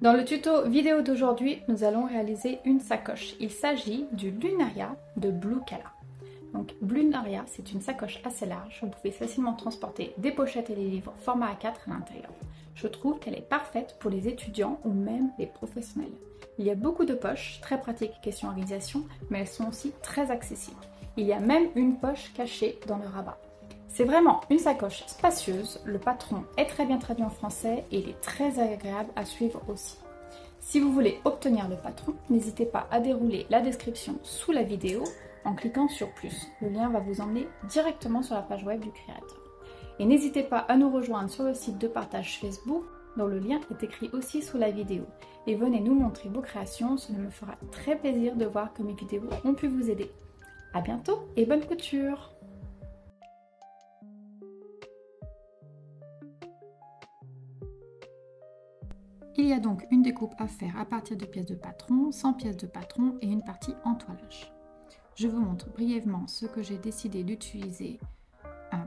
Dans le tuto vidéo d'aujourd'hui, nous allons réaliser une sacoche. Il s'agit du Lunaria de Blue Kala. Donc Lunaria, c'est une sacoche assez large. Vous pouvez facilement transporter des pochettes et des livres format A4 à l'intérieur. Je trouve qu'elle est parfaite pour les étudiants ou même les professionnels. Il y a beaucoup de poches, très pratiques question organisation, mais elles sont aussi très accessibles. Il y a même une poche cachée dans le rabat. C'est vraiment une sacoche spacieuse, le patron est très bien traduit en français et il est très agréable à suivre aussi. Si vous voulez obtenir le patron, n'hésitez pas à dérouler la description sous la vidéo en cliquant sur plus. Le lien va vous emmener directement sur la page web du créateur. Et n'hésitez pas à nous rejoindre sur le site de partage Facebook dont le lien est écrit aussi sous la vidéo. Et venez nous montrer vos créations, cela me fera très plaisir de voir que mes vidéos ont pu vous aider. A bientôt et bonne couture! Il y a donc une découpe à faire à partir de pièces de patron, 100 pièces de patron et une partie entoilage. Je vous montre brièvement ce que j'ai décidé d'utiliser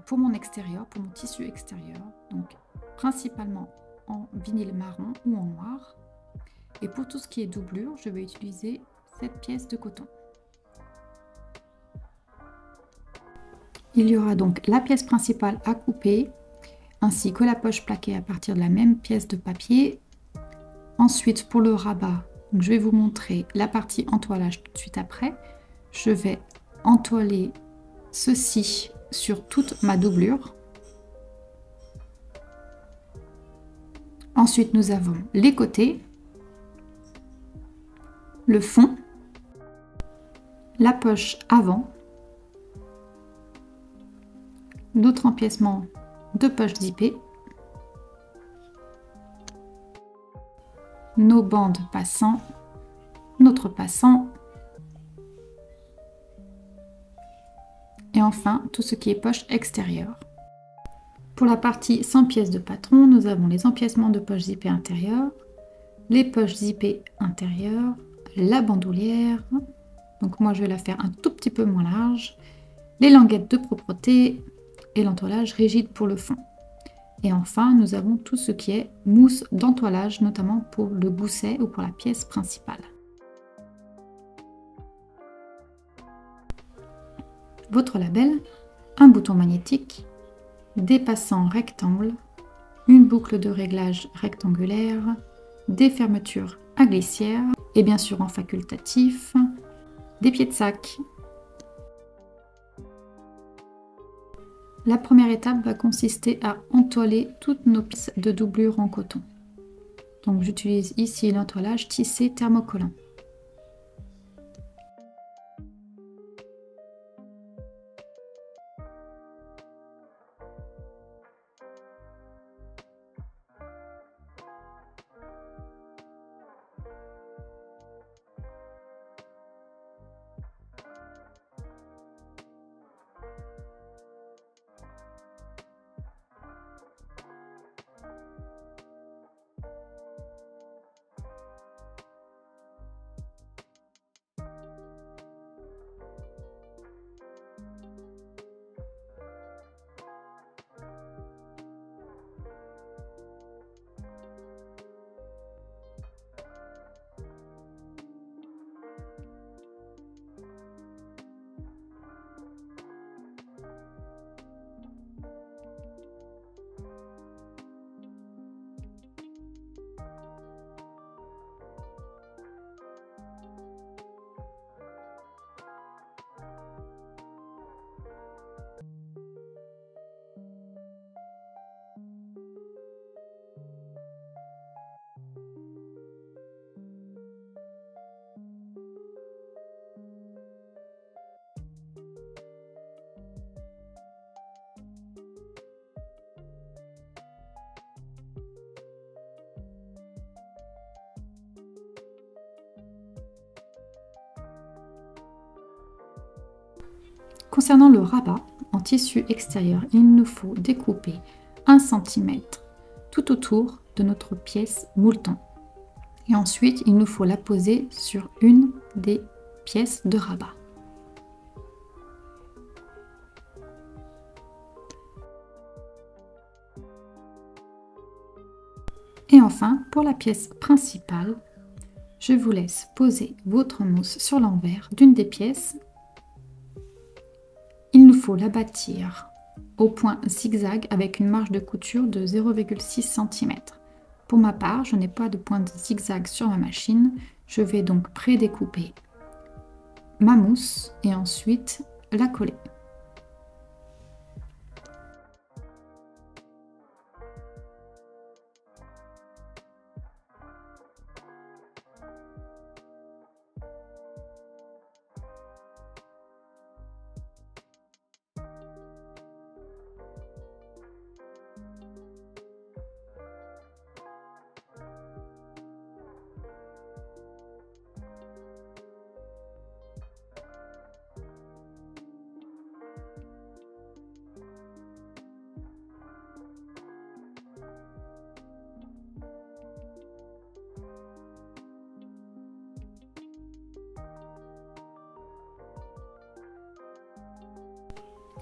pour mon extérieur, pour mon tissu extérieur, donc principalement en vinyle marron ou en noir. Et pour tout ce qui est doublure, je vais utiliser cette pièce de coton. Il y aura donc la pièce principale à couper, ainsi que la poche plaquée à partir de la même pièce de papier. Ensuite, pour le rabat, je vais vous montrer la partie entoilage tout de suite après. Je vais entoiler ceci sur toute ma doublure. Ensuite, nous avons les côtés, le fond, la poche avant, notre empiècement de poche zippée, nos bandes passant, notre passant, et enfin tout ce qui est poche extérieure. Pour la partie sans pièces de patron, nous avons les empiècements de poche zippée intérieure, les poches zippées intérieures, la bandoulière, donc moi je vais la faire un tout petit peu moins large, les languettes de propreté et l'entoilage rigide pour le fond. Et enfin, nous avons tout ce qui est mousse d'entoilage, notamment pour le gousset ou pour la pièce principale. Votre label, un bouton magnétique, des passants rectangles, une boucle de réglage rectangulaire, des fermetures à glissière et bien sûr en facultatif, des pieds de sac. La première étape va consister à entoiler toutes nos pièces de doublure en coton. Donc j'utilise ici l'entoilage tissé thermocollant. Concernant le rabat, en tissu extérieur, il nous faut découper 1 cm tout autour de notre pièce mouleton. Et ensuite, il nous faut la poser sur une des pièces de rabat. Et enfin, Enfin, pour la pièce principale, je vous laisse poser votre mousse sur l'envers d'une des pièces. Il nous faut la bâtir au point zigzag avec une marge de couture de 0,6 cm. Pour ma part, je n'ai pas de point de zigzag sur ma machine. Je vais donc prédécouper ma mousse et ensuite la coller.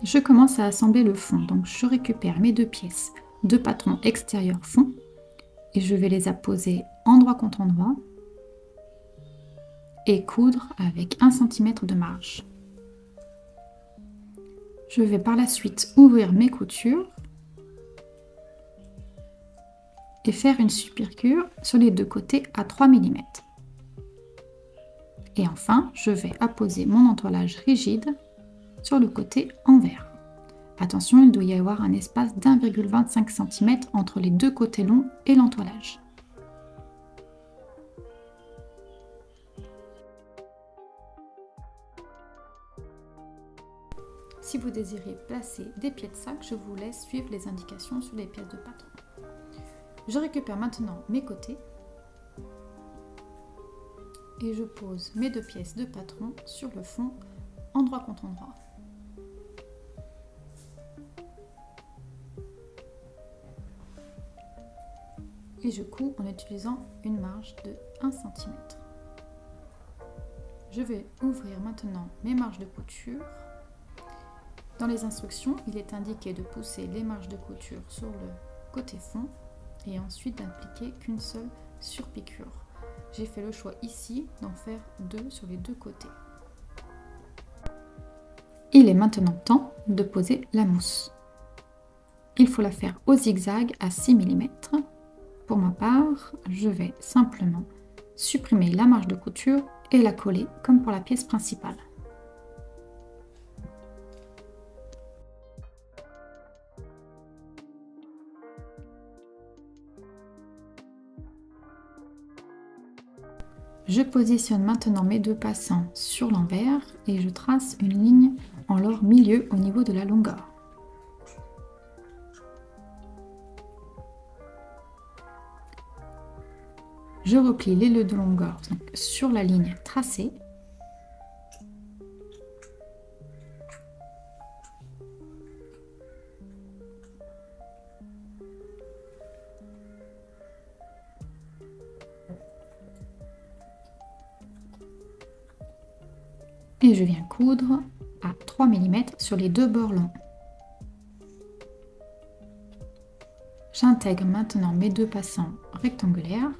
Je commence à assembler le fond, donc je récupère mes deux pièces de patron extérieur fond et je vais les apposer endroit contre endroit et coudre avec 1 cm de marge. Je vais par la suite ouvrir mes coutures et faire une supercure sur les deux côtés à 3 mm. Et enfin, je vais apposer mon entoilage rigide sur le côté envers. Attention, il doit y avoir un espace d'1,25 cm entre les deux côtés longs et l'entoilage. Si vous désirez placer des pieds de sac, je vous laisse suivre les indications sur les pièces de patron. Je récupère maintenant mes côtés et je pose mes deux pièces de patron sur le fond, endroit contre endroit. Et je couds en utilisant une marge de 1 cm. Je vais ouvrir maintenant mes marges de couture. Dans les instructions, il est indiqué de pousser les marges de couture sur le côté fond et ensuite d'appliquer qu'une seule surpiqûre. J'ai fait le choix ici d'en faire 2 sur les deux côtés. Il est maintenant temps de poser la mousse. Il faut la faire au zigzag à 6 mm. Pour ma part, je vais simplement supprimer la marge de couture et la coller comme pour la pièce principale. Je positionne maintenant mes deux passants sur l'envers et je trace une ligne en leur milieu au niveau de la longueur. Je replie les deux de longueur donc, sur la ligne tracée. Et je viens coudre à 3 mm sur les deux bords longs. J'intègre maintenant mes deux passants rectangulaires.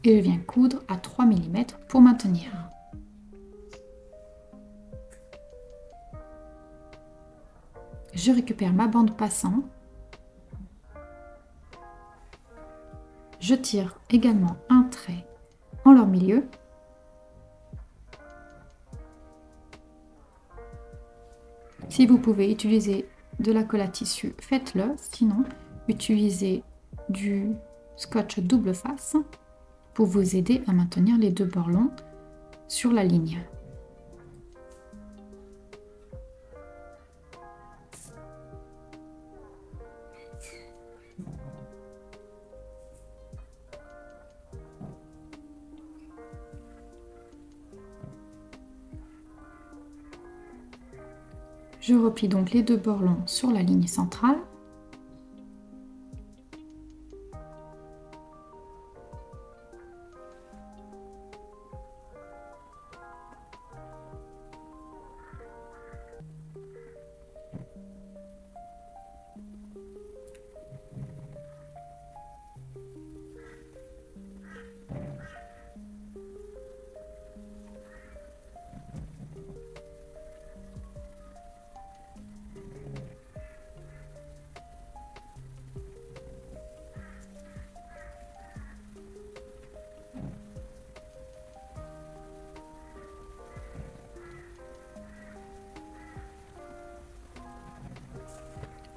Et je viens coudre à 3 mm pour maintenir. Je récupère ma bande passant. Je tire également un trait en leur milieu. Si vous pouvez utiliser de la colle à tissu, faites-le. Sinon, utilisez du scotch double face pour vous aider à maintenir les deux bords longs sur la ligne. Je replie donc les deux bords longs sur la ligne centrale.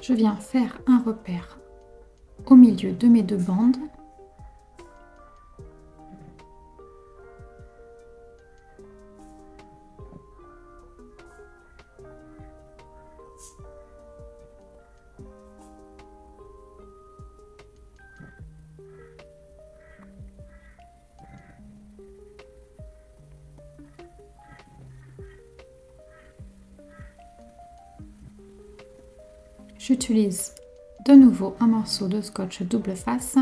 Je viens faire un repère au milieu de mes deux bandes. J'utilise de nouveau un morceau de scotch double face.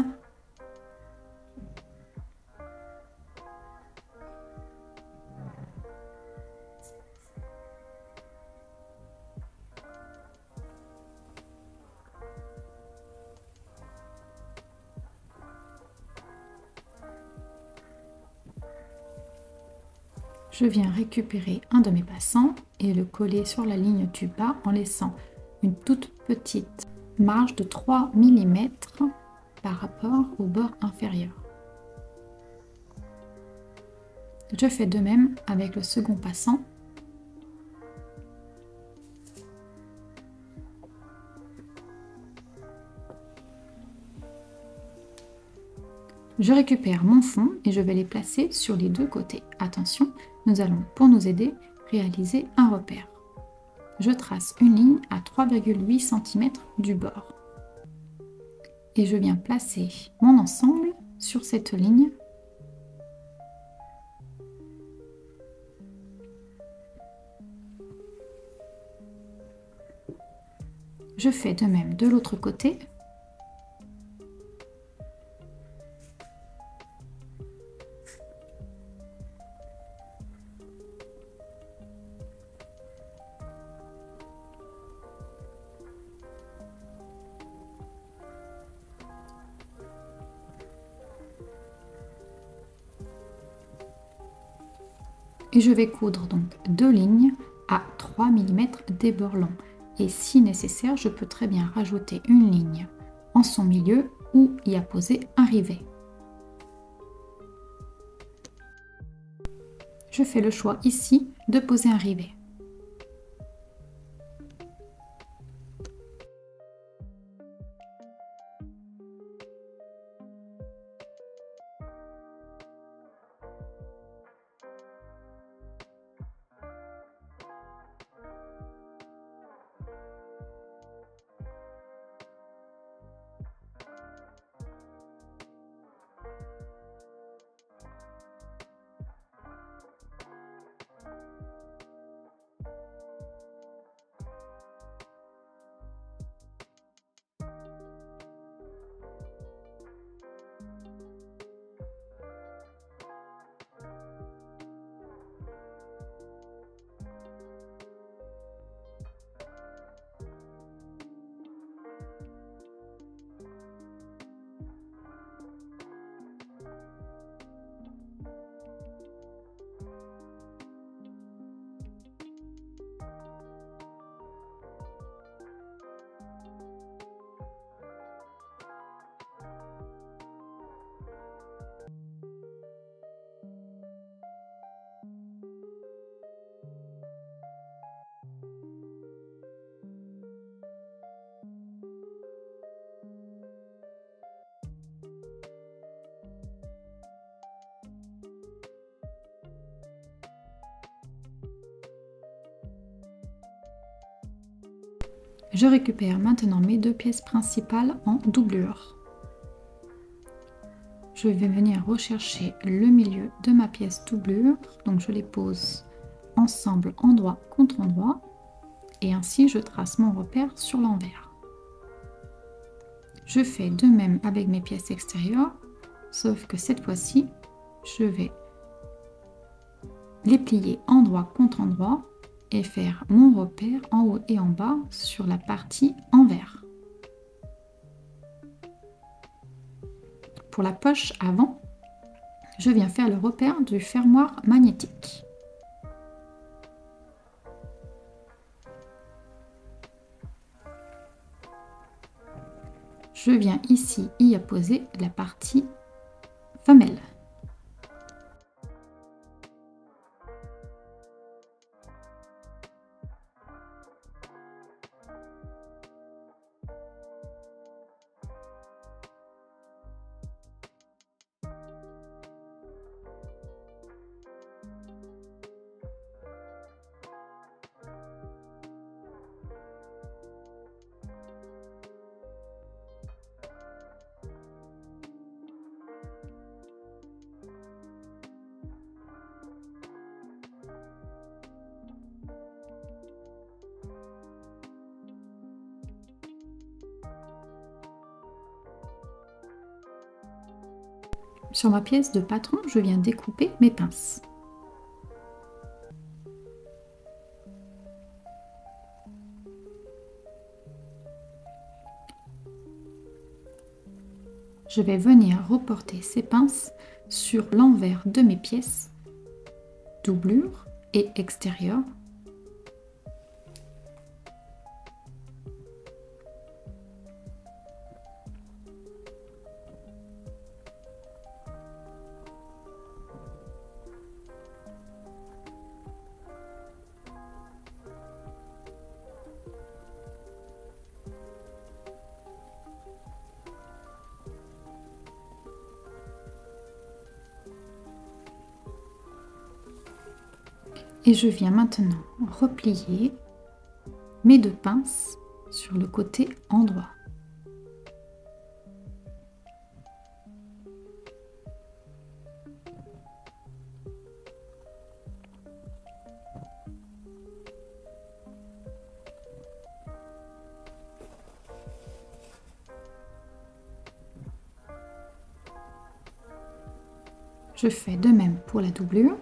Je viens récupérer un de mes passants et le coller sur la ligne du bas en laissant une toute petite marge de 3 mm par rapport au bord inférieur. Je fais de même avec le second passant. Je récupère mon fond et je vais les placer sur les deux côtés. Attention, nous allons, pour nous aider, réaliser un repère. Je trace une ligne à 3,8 cm du bord. Et je viens placer mon ensemble sur cette ligne. Je fais de même de l'autre côté. Et je vais coudre donc deux lignes à 3 mm des bords longs. Et si nécessaire, je peux très bien rajouter une ligne en son milieu ou y apposer un rivet. Je fais le choix ici de poser un rivet. Je récupère maintenant mes deux pièces principales en doublure. Je vais venir rechercher le milieu de ma pièce doublure, donc je les pose ensemble endroit contre endroit et ainsi je trace mon repère sur l'envers. Je fais de même avec mes pièces extérieures, sauf que cette fois-ci, je vais les plier endroit contre endroit et faire mon repère en haut et en bas sur la partie envers. Pour la poche avant, je viens faire le repère du fermoir magnétique. Je viens ici y apposer la partie femelle. Sur ma pièce de patron, je viens découper mes pinces. Je vais venir reporter ces pinces sur l'envers de mes pièces, doublure et extérieure. Et je viens maintenant replier mes deux pinces sur le côté endroit. Je fais de même pour la doublure.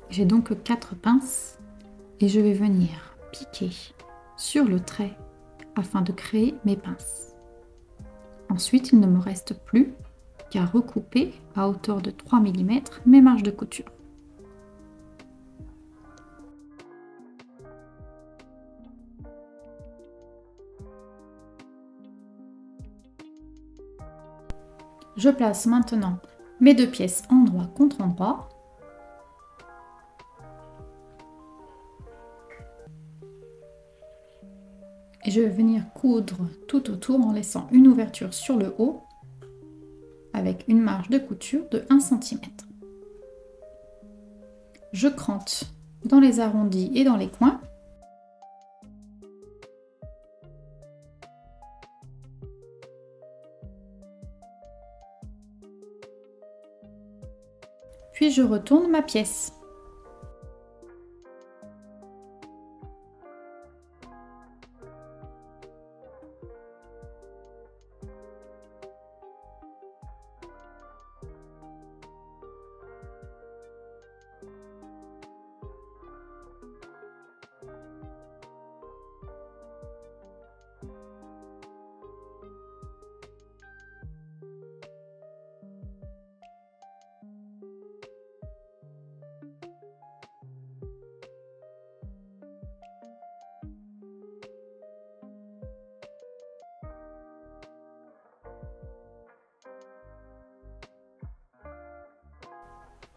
J'ai donc 4 pinces et je vais venir piquer sur le trait afin de créer mes pinces. Ensuite, il ne me reste plus qu'à recouper à hauteur de 3 mm mes marges de couture. Je place maintenant mes deux pièces endroit contre endroit. Et je vais venir coudre tout autour en laissant une ouverture sur le haut avec une marge de couture de 1 cm. Je crante dans les arrondis et dans les coins. Puis je retourne ma pièce.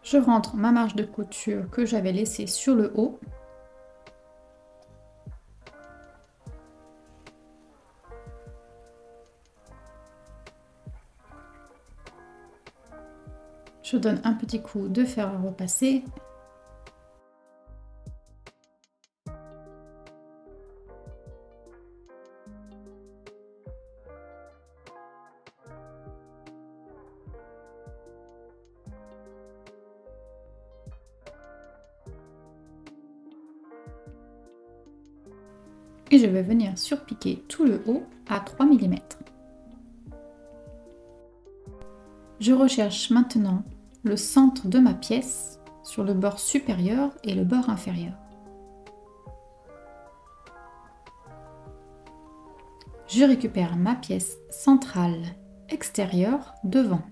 Je rentre ma marge de couture que j'avais laissée sur le haut. Je donne un petit coup de fer à repasser. Et je vais venir surpiquer tout le haut à 3 mm. Je recherche maintenant le centre de ma pièce sur le bord supérieur et le bord inférieur. Je récupère ma pièce centrale extérieure devant.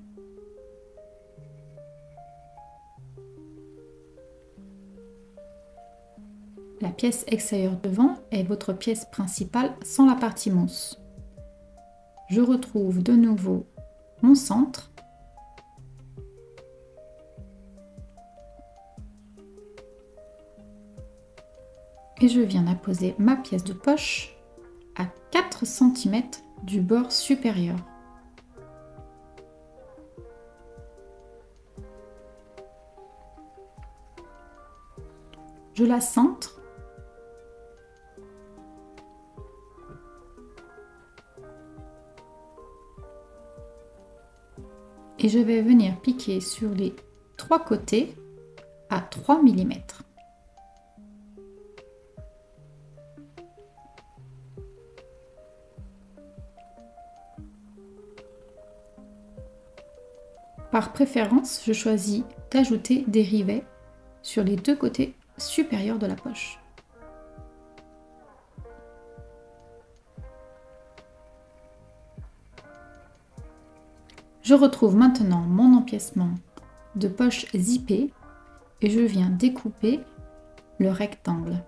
La pièce extérieure devant est votre pièce principale sans la partie mousse. Je retrouve de nouveau mon centre. Et je viens apposer ma pièce de poche à 4 cm du bord supérieur. Je la centre et je vais venir piquer sur les 3 côtés à 3 mm. Par préférence, je choisis d'ajouter des rivets sur les 2 côtés supérieurs de la poche. Je retrouve maintenant mon empiècement de poche zippée et je viens découper le rectangle.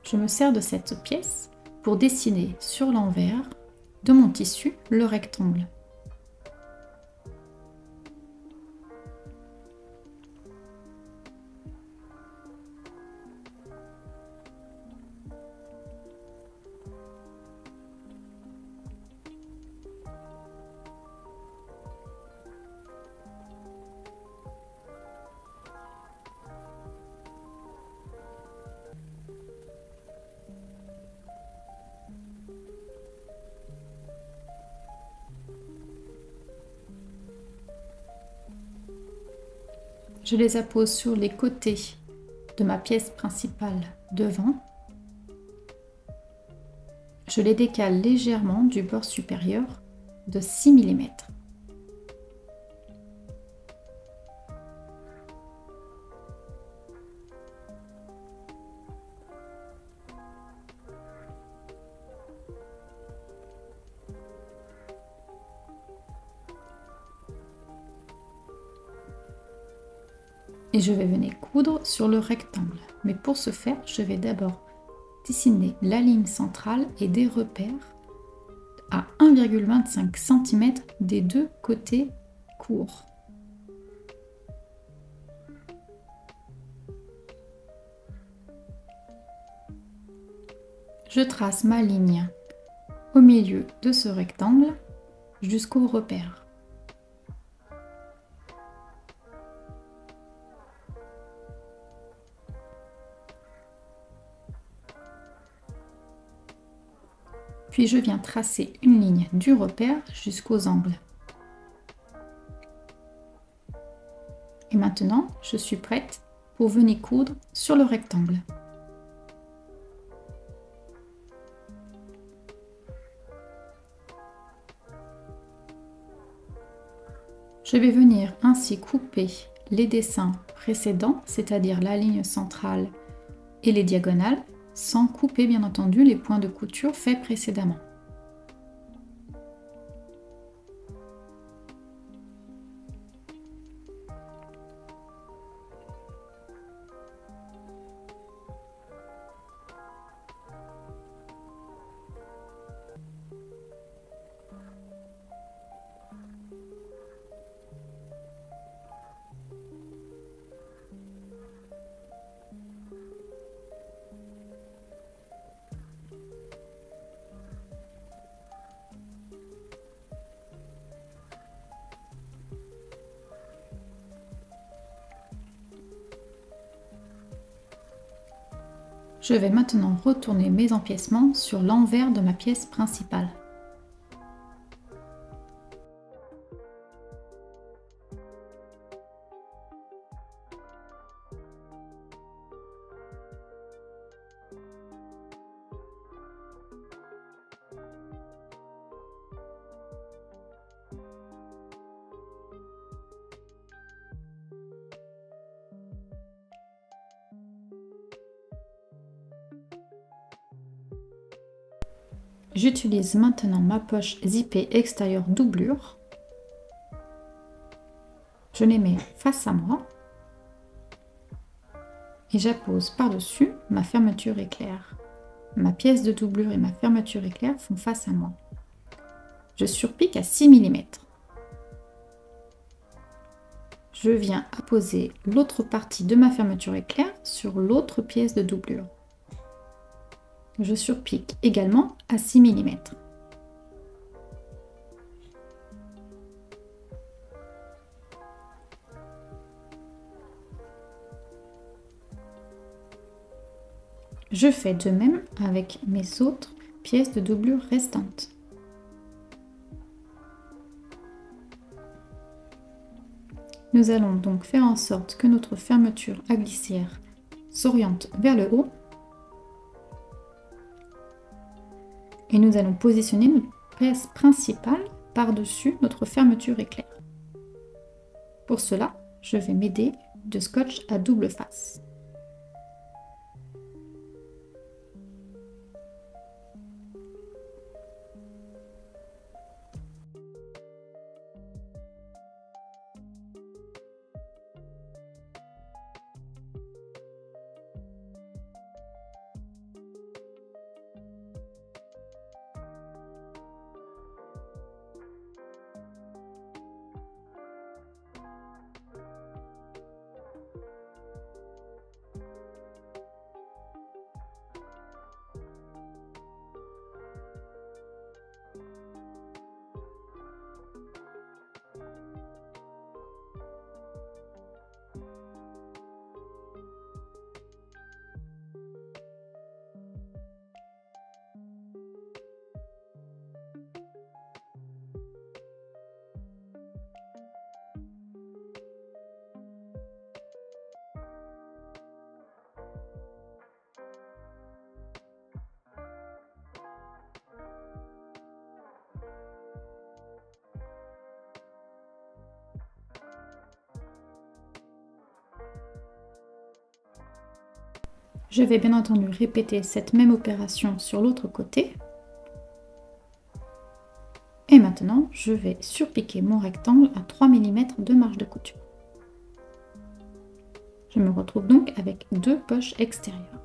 Je me sers de cette pièce pour dessiner sur l'envers de mon tissu le rectangle. Je les appose sur les côtés de ma pièce principale devant. Je les décale légèrement du bord supérieur de 6 mm. Et je vais venir coudre sur le rectangle. Mais pour ce faire, je vais d'abord dessiner la ligne centrale et des repères à 1,25 cm des 2 côtés courts. Je trace ma ligne au milieu de ce rectangle jusqu'au repère. Puis je viens tracer une ligne du repère jusqu'aux angles. Et maintenant, je suis prête pour venir coudre sur le rectangle. Je vais venir ainsi couper les dessins précédents, c'est-à-dire la ligne centrale et les diagonales, sans couper bien entendu les points de couture faits précédemment. Je vais maintenant retourner mes empiècements sur l'envers de ma pièce principale. J'utilise maintenant ma poche zippée extérieure doublure. Je les mets face à moi et j'appose par-dessus ma fermeture éclair. Ma pièce de doublure et ma fermeture éclair font face à moi. Je surpique à 6 mm. Je viens apposer l'autre partie de ma fermeture éclair sur l'autre pièce de doublure. Je surpique également à 6 mm. Je fais de même avec mes autres pièces de doublure restantes. Nous allons donc faire en sorte que notre fermeture à glissière s'oriente vers le haut. Et nous allons positionner notre pièce principale par-dessus notre fermeture éclair. Pour cela, je vais m'aider de scotch à double face. Je vais bien entendu répéter cette même opération sur l'autre côté. Et maintenant, je vais surpiquer mon rectangle à 3 mm de marge de couture. Je me retrouve donc avec deux poches extérieures.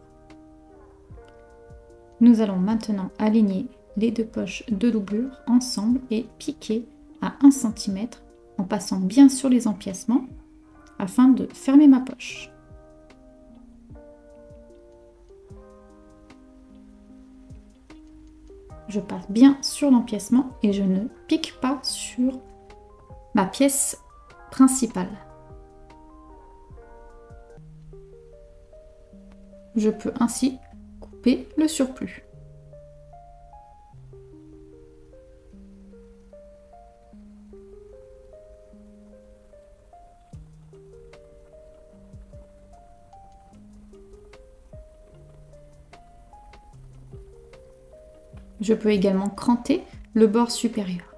Nous allons maintenant aligner les deux poches de doublure ensemble et piquer à 1 cm en passant bien sur les empiècements afin de fermer ma poche. Je passe bien sur l'empiècement et je ne pique pas sur ma pièce principale. Je peux ainsi couper le surplus. Je peux également cranter le bord supérieur.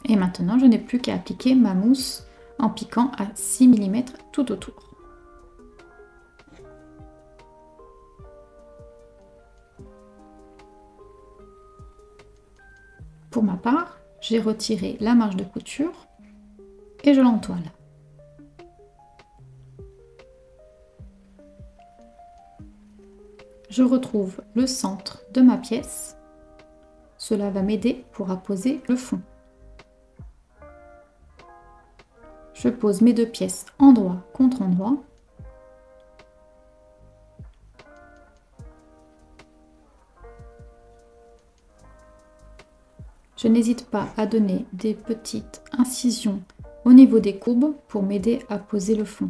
Et maintenant, je n'ai plus qu'à appliquer ma mousse en piquant à 6 mm tout autour. Pour ma part, j'ai retiré la marge de couture et je l'entoile. Je retrouve le centre de ma pièce. Cela va m'aider pour apposer le fond. Je pose mes deux pièces endroit contre endroit. Je n'hésite pas à donner des petites incisions au niveau des courbes pour m'aider à poser le fond.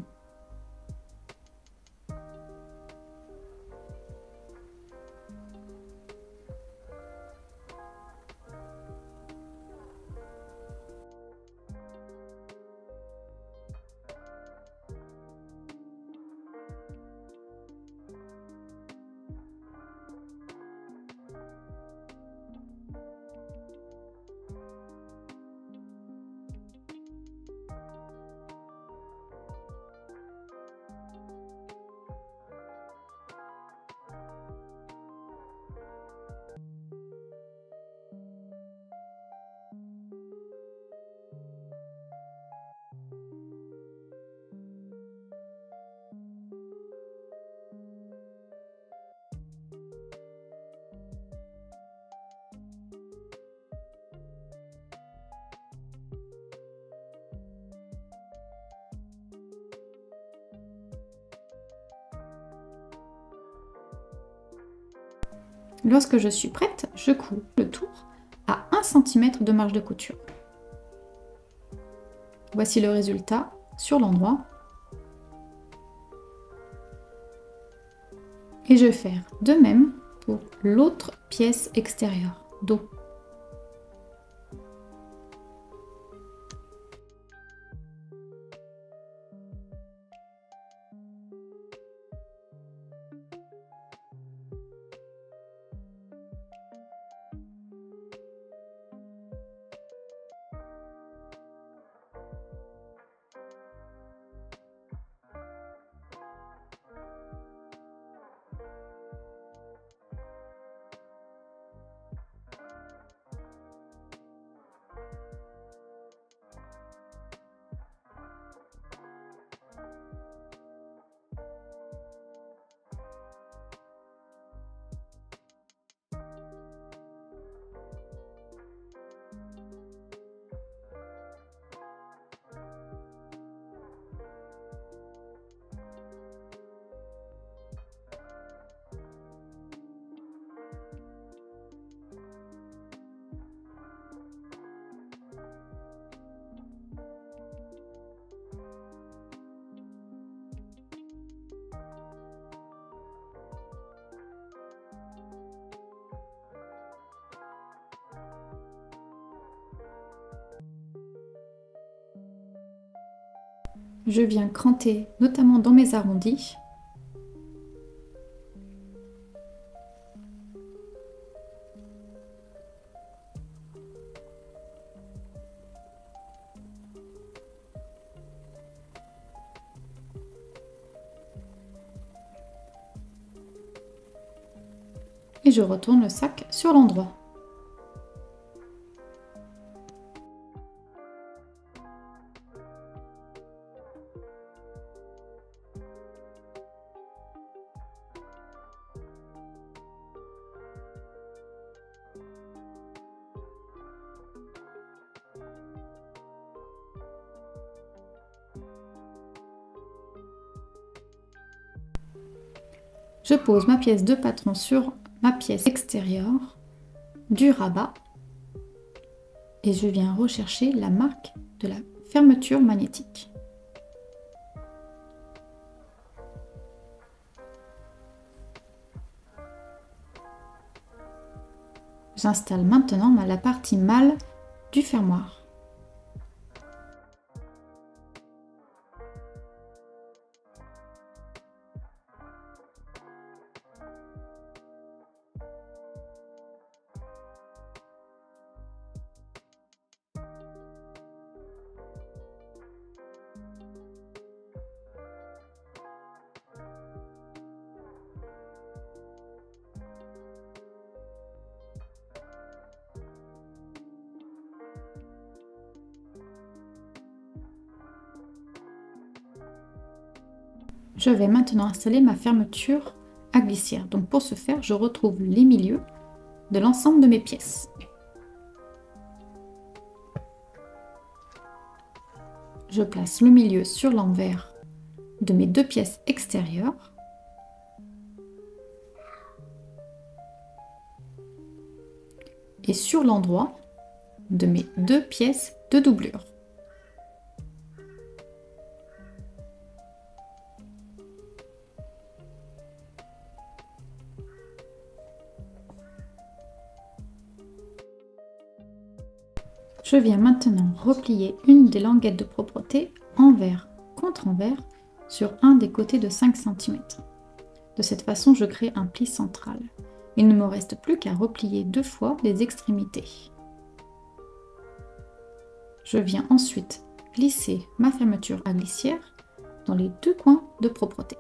Lorsque je suis prête, je couds le tour à 1 cm de marge de couture. Voici le résultat sur l'endroit. Et je vais faire de même pour l'autre pièce extérieure, dos. Je viens cranter notamment dans mes arrondis. Et je retourne le sac sur l'endroit. Je pose ma pièce de patron sur ma pièce extérieure du rabat et je viens rechercher la marque de la fermeture magnétique. J'installe maintenant la partie mâle du fermoir. Je vais maintenant installer ma fermeture à glissière. Donc pour ce faire, je retrouve les milieux de l'ensemble de mes pièces. Je place le milieu sur l'envers de mes deux pièces extérieures. Et sur l'endroit de mes deux pièces de doublure. Je viens maintenant replier une des languettes de propreté envers contre envers sur un des côtés de 5 cm. De cette façon, je crée un pli central. Il ne me reste plus qu'à replier 2 fois les extrémités. Je viens ensuite glisser ma fermeture à glissière dans les 2 coins de propreté.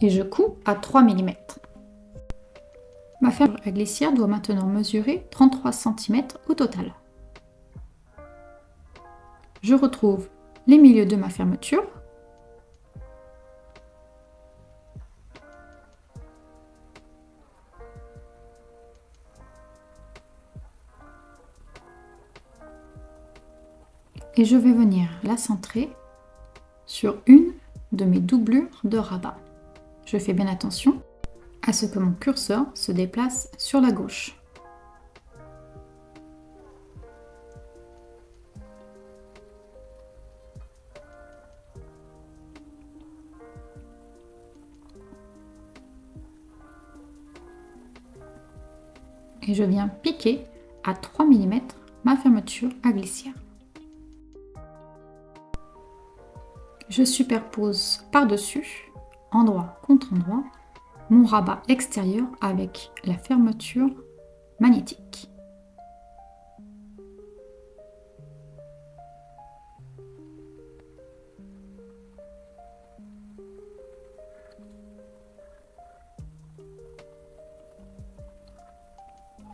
Et je couds à 3 mm. Ma fermeture à glissière doit maintenant mesurer 33 cm au total. Je retrouve les milieux de ma fermeture. Et je vais venir la centrer sur une de mes doublures de rabat. Je fais bien attention à ce que mon curseur se déplace sur la gauche. Et je viens piquer à 3 mm ma fermeture à glissière. Je superpose par-dessus, endroit contre endroit, mon rabat extérieur avec la fermeture magnétique.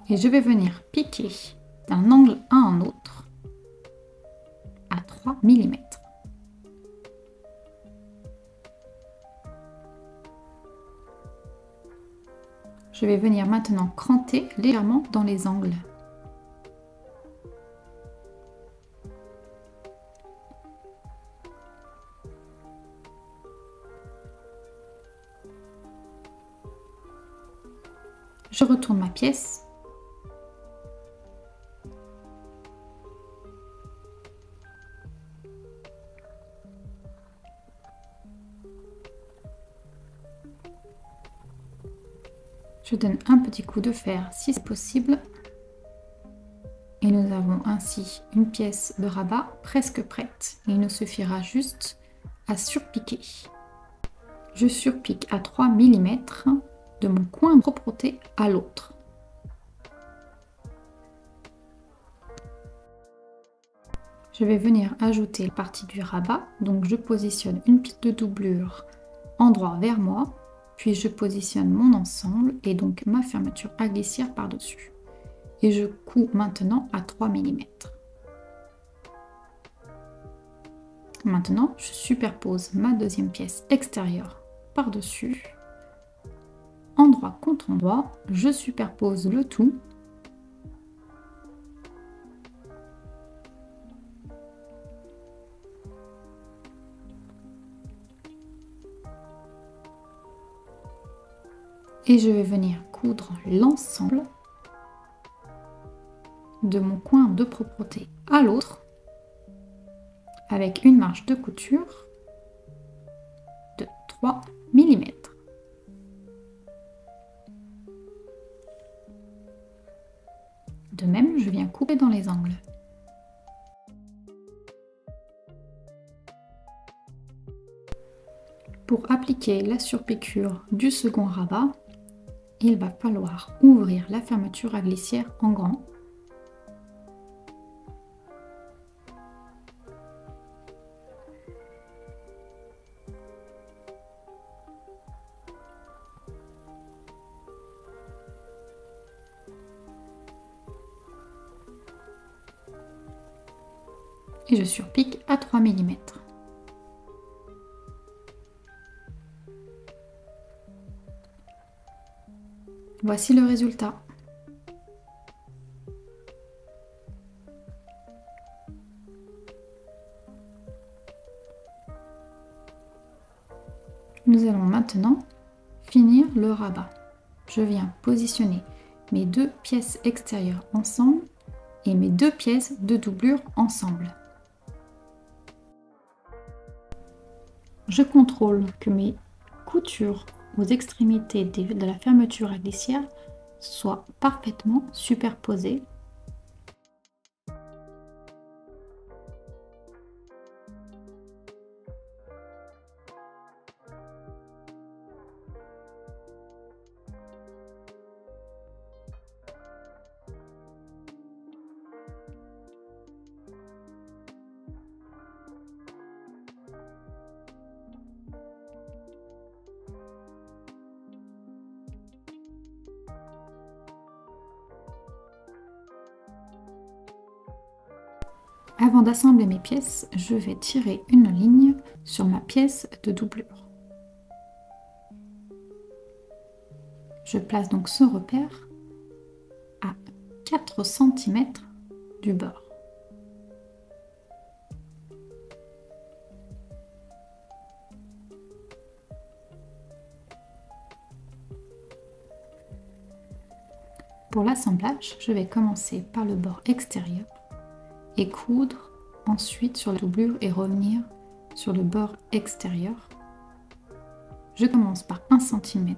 Et je vais venir piquer d'un angle à un autre à 3 mm. Je vais venir maintenant cranter légèrement dans les angles. Je retourne ma pièce. Je donne un petit coup de fer si c'est possible. Et nous avons ainsi une pièce de rabat presque prête. Il nous suffira juste à surpiquer. Je surpique à 3 mm de mon coin de propreté à l'autre. Je vais venir ajouter la partie du rabat. Donc je positionne une pièce de doublure endroit vers moi. Puis je positionne mon ensemble et donc ma fermeture à glissière par-dessus. Et je couds maintenant à 3 mm. Maintenant, je superpose ma deuxième pièce extérieure par-dessus. Endroit contre endroit, je superpose le tout. Et je vais venir coudre l'ensemble de mon coin de propreté à l'autre avec une marge de couture de 3 mm. De même, je viens couper dans les angles. Pour appliquer la surpiqûre du second rabat, il va falloir ouvrir la fermeture à glissière en grand. Et je surpique à 3 mm. Voici le résultat. Nous allons maintenant finir le rabat. Je viens positionner mes deux pièces extérieures ensemble et mes deux pièces de doublure ensemble. Je contrôle que mes coutures aux extrémités de la fermeture à glissière soient parfaitement superposées. Avant d'assembler mes pièces, je vais tirer une ligne sur ma pièce de doublure. Je place donc ce repère à 4 cm du bord. Pour l'assemblage, je vais commencer par le bord extérieur et coudre ensuite sur la doublure et revenir sur le bord extérieur. Je commence par 1 cm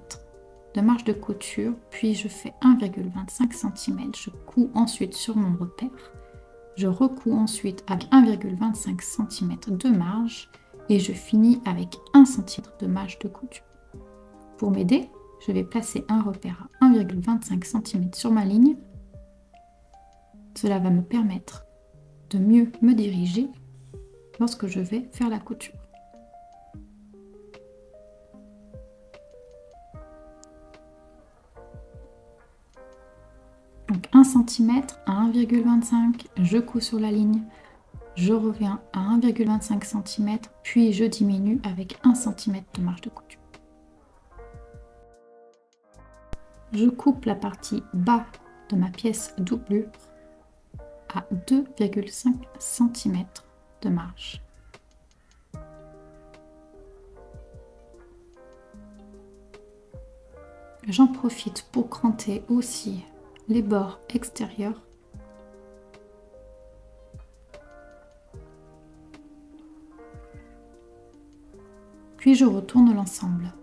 de marge de couture, puis je fais 1,25 cm. Je couds ensuite sur mon repère. Je recouds ensuite avec 1,25 cm de marge et je finis avec 1 cm de marge de couture. Pour m'aider, je vais placer un repère à 1,25 cm sur ma ligne. Cela va me permettre de mieux me diriger lorsque je vais faire la couture. Donc 1 cm à 1,25, je couds sur la ligne, je reviens à 1,25 cm, puis je diminue avec 1 cm de marge de couture. Je coupe la partie bas de ma pièce doublure à 2,5 cm de marge. J'en profite pour cranter aussi les bords extérieurs. Puis je retourne l'ensemble.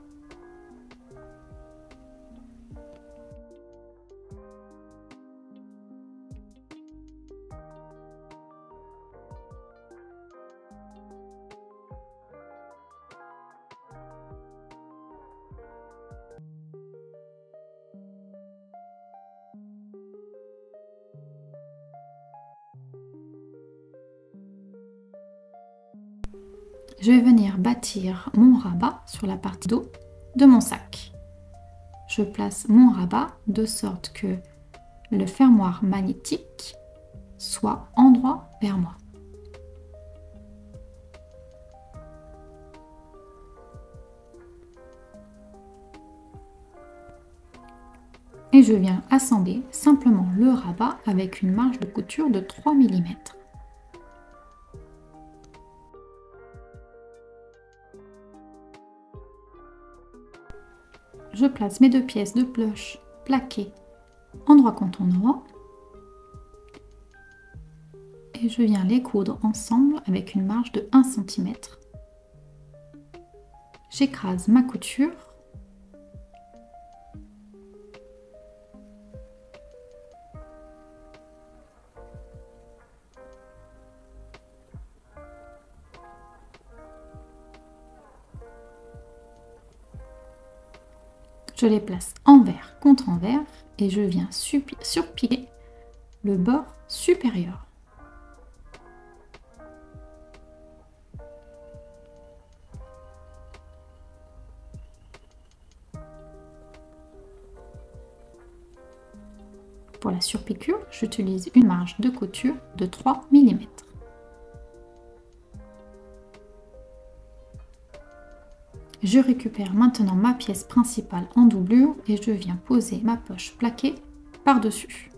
Je vais venir bâtir mon rabat sur la partie dos de mon sac. Je place mon rabat de sorte que le fermoir magnétique soit endroit vers moi. Et je viens assembler simplement le rabat avec une marge de couture de 3 mm. Je place mes deux pièces de cloche plaquées endroit contre endroit et je viens les coudre ensemble avec une marge de 1 cm. J'écrase ma couture . Je les place envers contre envers et je viens surpiquer le bord supérieur. Pour la surpiqûre, j'utilise une marge de couture de 3 mm. Je récupère maintenant ma pièce principale en doublure et je viens poser ma poche plaquée par-dessus.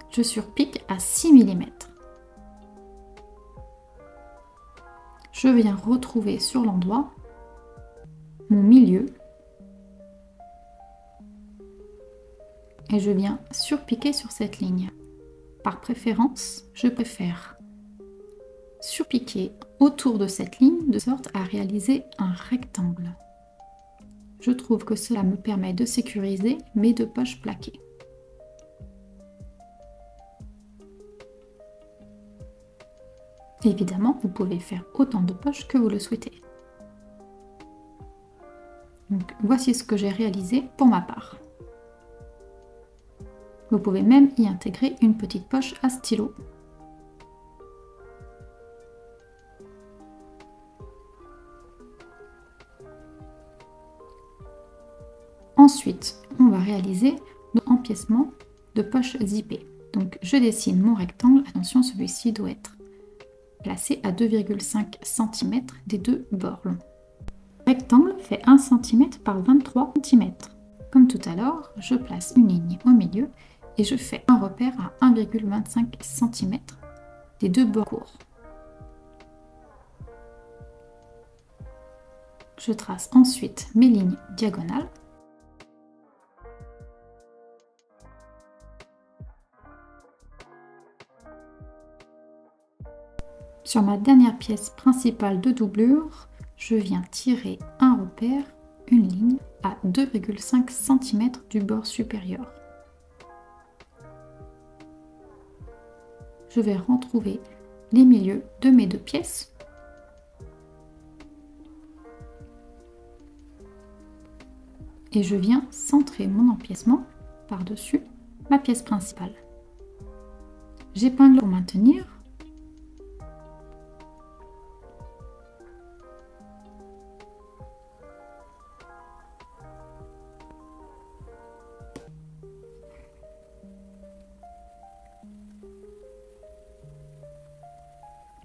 Je surpique à 6 mm. Je viens retrouver sur l'endroit mon milieu et je viens surpiquer sur cette ligne. Par préférence, je préfère surpiquer autour de cette ligne de sorte à réaliser un rectangle. Je trouve que cela me permet de sécuriser mes deux poches plaquées. Évidemment, vous pouvez faire autant de poches que vous le souhaitez. Donc, voici ce que j'ai réalisé pour ma part. Vous pouvez même y intégrer une petite poche à stylo. Ensuite, on va réaliser notre empiècement de poche zippée. Donc, je dessine mon rectangle. Attention, celui-ci doit être placé à 2,5 cm des deux bords longs. Le rectangle fait 1 cm par 23 cm. Comme tout à l'heure, je place une ligne au milieu et je fais un repère à 1,25 cm des deux bords courts. Je trace ensuite mes lignes diagonales. Sur ma dernière pièce principale de doublure, je viens tirer un repère, une ligne à 2,5 cm du bord supérieur. Je vais retrouver les milieux de mes deux pièces. Et je viens centrer mon empiècement par-dessus ma pièce principale. J'épingle pour maintenir.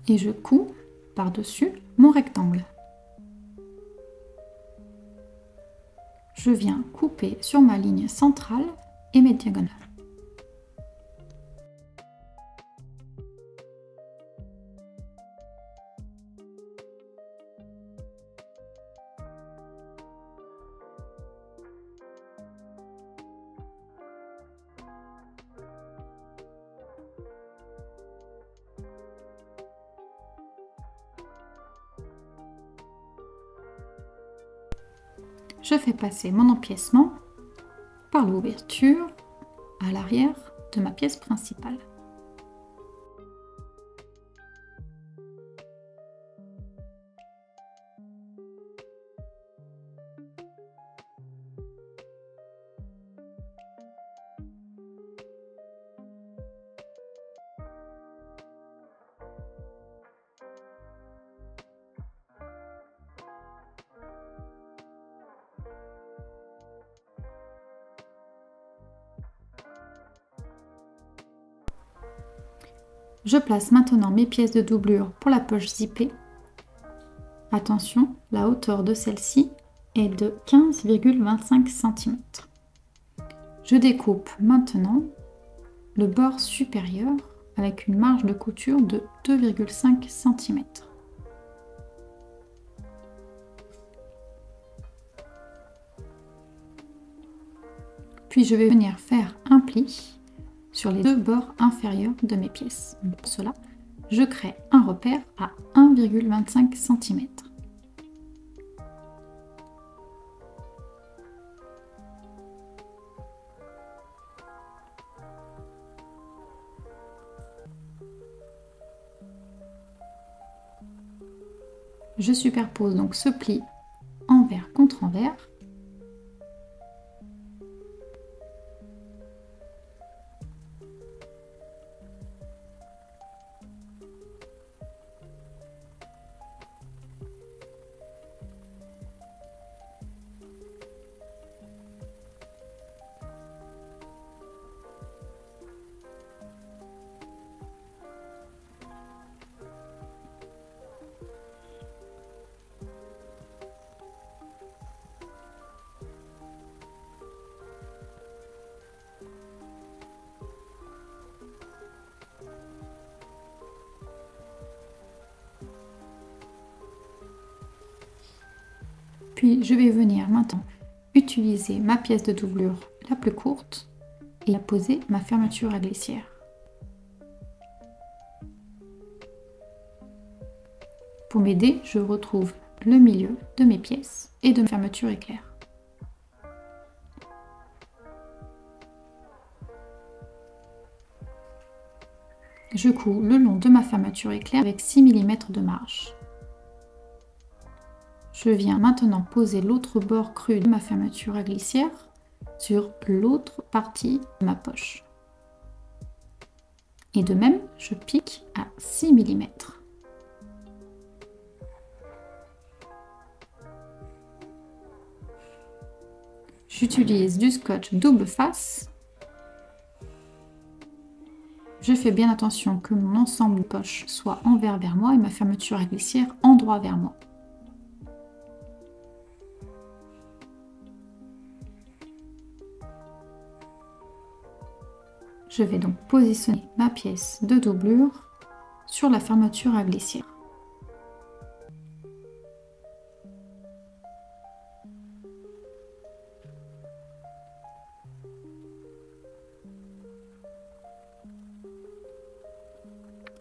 Et je couds par-dessus mon rectangle. Je viens couper sur ma ligne centrale et mes diagonales. Je fais passer mon empiècement par l'ouverture à l'arrière de ma pièce principale. Je place maintenant mes pièces de doublure pour la poche zippée. Attention, la hauteur de celle-ci est de 15,25 cm. Je découpe maintenant le bord supérieur avec une marge de couture de 2,5 cm. Puis je vais venir faire un pli sur les deux bords inférieurs de mes pièces. Pour cela, je crée un repère à 1,25 cm. Je superpose donc ce pli envers contre envers. Puis je vais venir maintenant utiliser ma pièce de doublure la plus courte et poser ma fermeture à glissière. Pour m'aider, je retrouve le milieu de mes pièces et de ma fermeture éclair. Je couds le long de ma fermeture éclair avec 6 mm de marge. Je viens maintenant poser l'autre bord cru de ma fermeture à glissière sur l'autre partie de ma poche. Et de même, je pique à 6 mm. J'utilise du scotch double face. Je fais bien attention que mon ensemble de poche soit envers vers moi et ma fermeture à glissière endroit vers moi. Je vais donc positionner ma pièce de doublure sur la fermeture à glissière.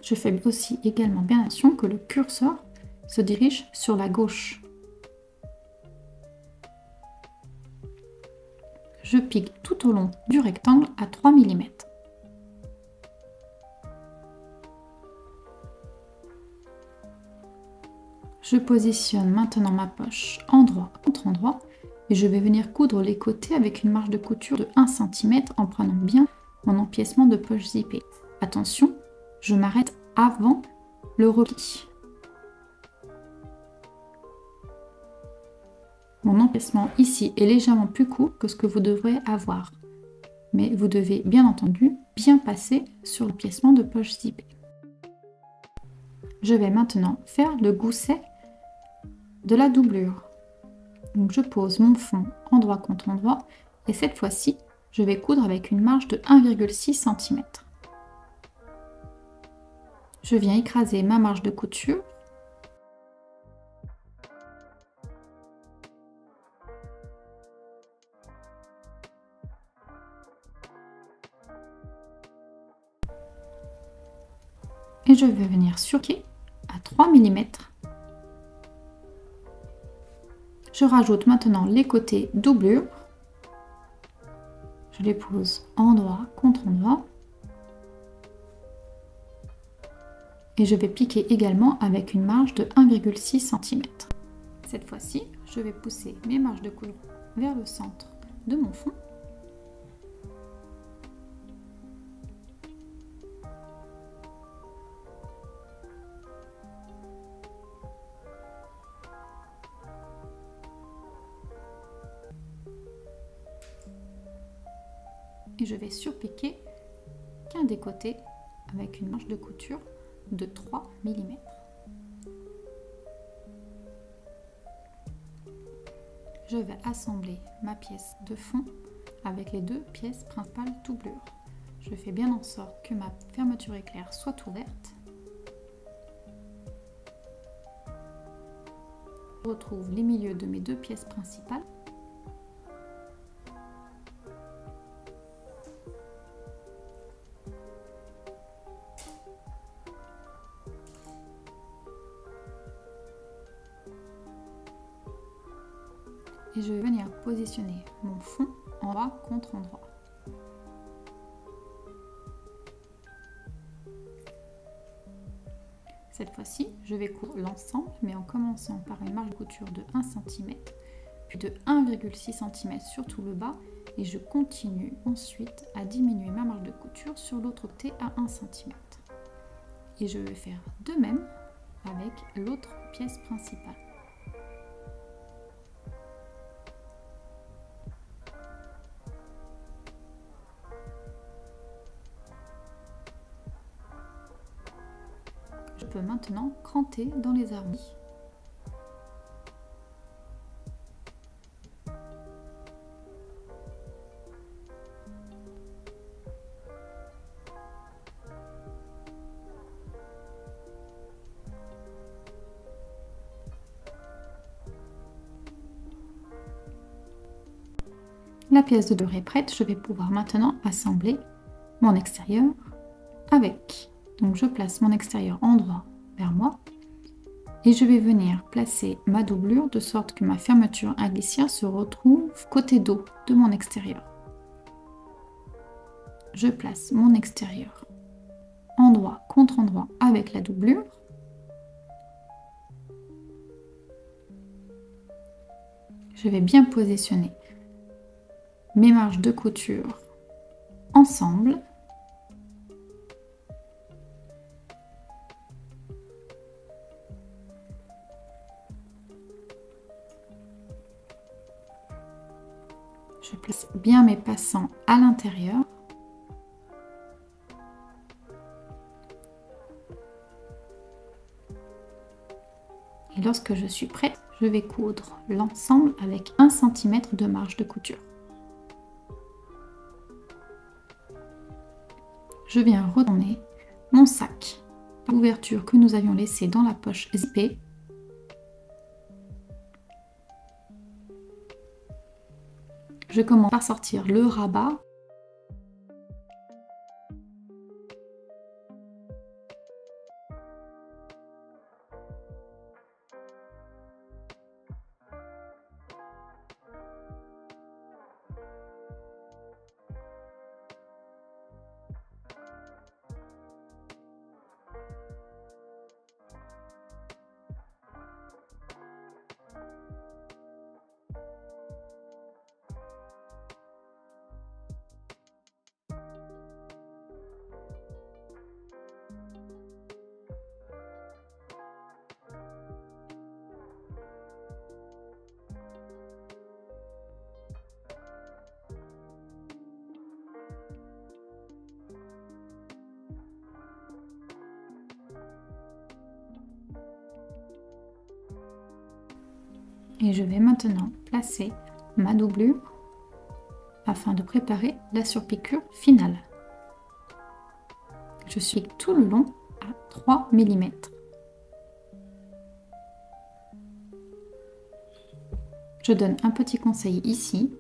Je fais aussi également bien attention que le curseur se dirige sur la gauche. Je pique tout au long du rectangle à 3 mm. Je positionne maintenant ma poche endroit contre endroit et je vais venir coudre les côtés avec une marge de couture de 1 cm en prenant bien mon empiècement de poche zippée. Attention, je m'arrête avant le repli. Mon empiècement ici est légèrement plus court que ce que vous devrez avoir. Mais vous devez bien entendu bien passer sur l'empiècement de poche zippée. Je vais maintenant faire le gousset de la doublure. Donc je pose mon fond endroit contre endroit et cette fois-ci, je vais coudre avec une marge de 1,6 cm. Je viens écraser ma marge de couture. Et je vais venir surquer à 3 mm. Je rajoute maintenant les côtés doublure. Je les pose endroit contre endroit. Et je vais piquer également avec une marge de 1,6 cm. Cette fois-ci, je vais pousser mes marges de coudre vers le centre de mon fond. Et je vais surpiquer qu'un des côtés avec une marge de couture de 3 mm. Je vais assembler ma pièce de fond avec les deux pièces principales doublure. Je fais bien en sorte que ma fermeture éclair soit ouverte. Je retrouve les milieux de mes deux pièces principales. Et je vais venir positionner mon fond endroit contre endroit. Cette fois-ci, je vais coudre l'ensemble, mais en commençant par une marge de couture de 1 cm, puis de 1,6 cm sur tout le bas, et je continue ensuite à diminuer ma marge de couture sur l'autre côté à 1 cm. Et je vais faire de même avec l'autre pièce principale. Je peux maintenant cranter dans les arrondis. La pièce de doublure est prête, je vais pouvoir maintenant assembler mon extérieur avec. Donc je place mon extérieur endroit vers moi et je vais venir placer ma doublure de sorte que ma fermeture à glissière se retrouve côté dos de mon extérieur. Je place mon extérieur endroit contre endroit avec la doublure. Je vais bien positionner mes marges de couture ensemble. Je place bien mes passants à l'intérieur. Et lorsque je suis prête, je vais coudre l'ensemble avec 1 cm de marge de couture. Je viens retourner mon sac par l'ouverture que nous avions laissée dans la poche zippée. Je commence par sortir le rabat. Et je vais maintenant placer ma doublure afin de préparer la surpiqûre finale. Je suis tout le long à 3 mm. Je donne un petit conseil ici.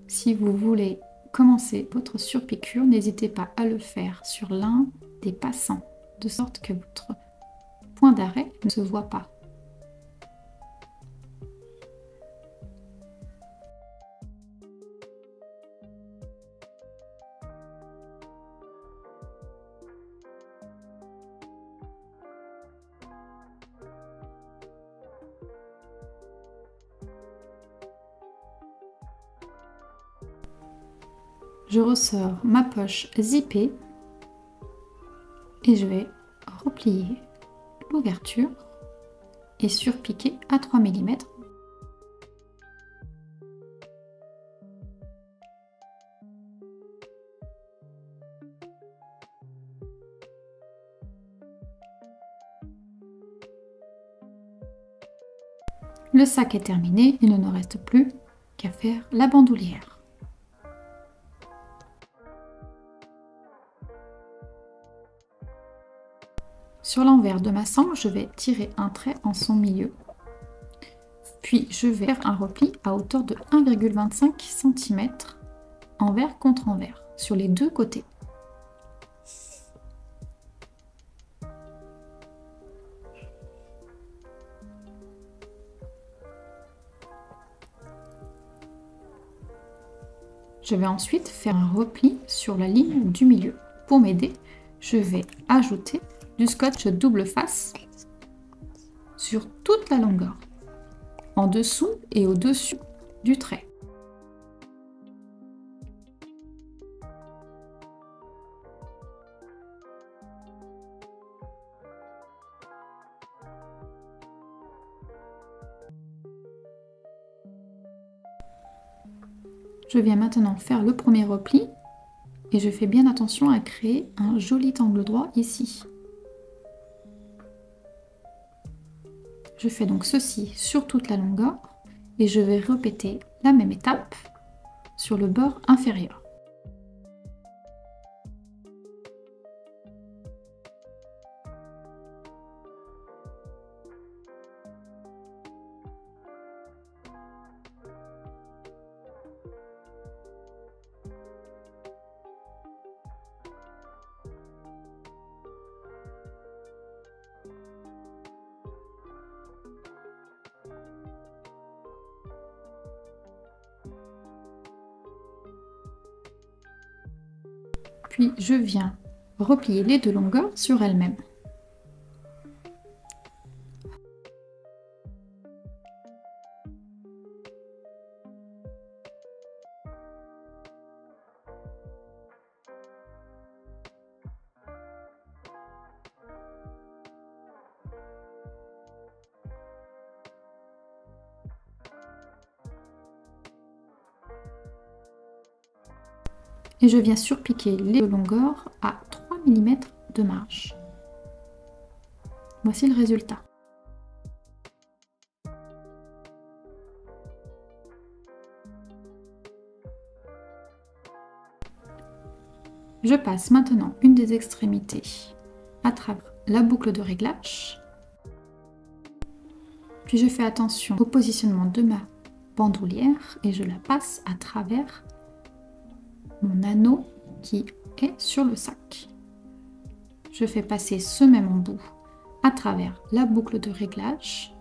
Si vous voulez commencer votre surpiqûre, n'hésitez pas à le faire sur l'un des passants, de sorte que votre point d'arrêt ne se voit pas. Je ressors ma poche zippée et je vais replier l'ouverture et surpiquer à 3 mm. Le sac est terminé, il ne nous reste plus qu'à faire la bandoulière. Sur l'envers de ma sangle, je vais tirer un trait en son milieu. Puis je vais faire un repli à hauteur de 1,25 cm envers contre envers sur les deux côtés. Je vais ensuite faire un repli sur la ligne du milieu. Pour m'aider, je vais ajouter du scotch double face sur toute la longueur, en dessous et au-dessus du trait. Je viens maintenant faire le premier repli et je fais bien attention à créer un joli angle droit ici. Je fais donc ceci sur toute la longueur et je vais répéter la même étape sur le bord inférieur. Puis je viens replier les deux longueurs sur elles-mêmes. Et je viens surpiquer les deux longueurs à 3 mm de marge. Voici le résultat. Je passe maintenant une des extrémités à travers la boucle de réglage. Puis je fais attention au positionnement de ma bandoulière et je la passe à travers mon anneau qui est sur le sac. Je fais passer ce même embout à travers la boucle de réglage.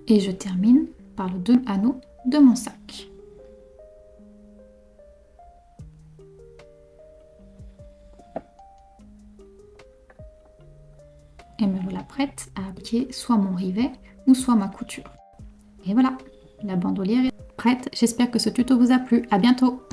Et je termine par le deuxième anneau de mon sac. Et me voilà prête à appliquer soit mon rivet ou soit ma couture. Et voilà, la bandoulière est prête. J'espère que ce tuto vous a plu. À bientôt!